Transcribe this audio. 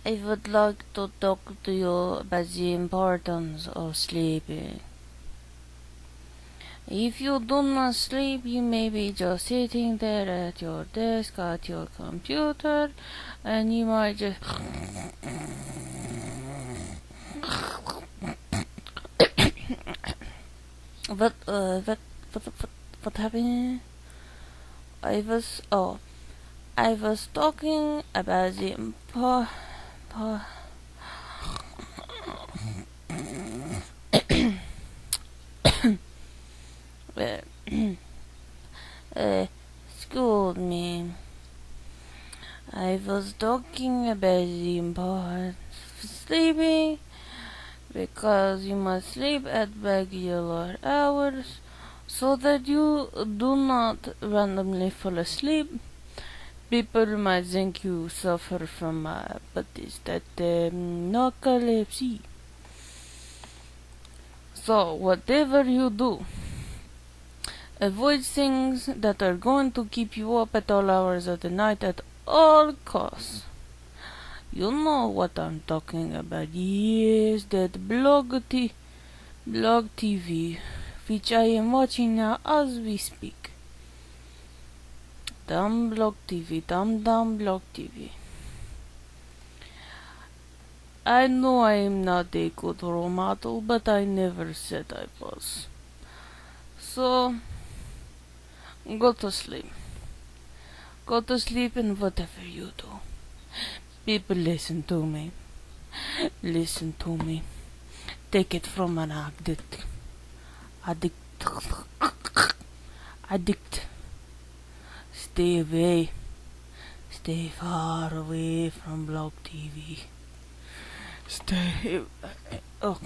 I would like to talk to you about the importance of sleeping. If you do not sleep, you may be just sitting there at your desk, at your computer, and you might just what what happened? I was I was talking about the excuse me. I was talking about the importance of sleeping because you must sleep at regular hours so that you do not randomly fall asleep. People might think you suffer from what is that narcolepsy. So whatever you do, avoid things that are going to keep you up at all hours of the night at all costs. You know what I'm talking about. Yes, that blog TV, which I am watching now as we speak. Dumb blog TV, dumb blog TV. I know I am not a good role model, but I never said I was. So, go to sleep. Go to sleep and whatever you do. People listen to me. Listen to me. Take it from an addict. Addict. Stay away. Stay far away from blog TV. Stay. Oh.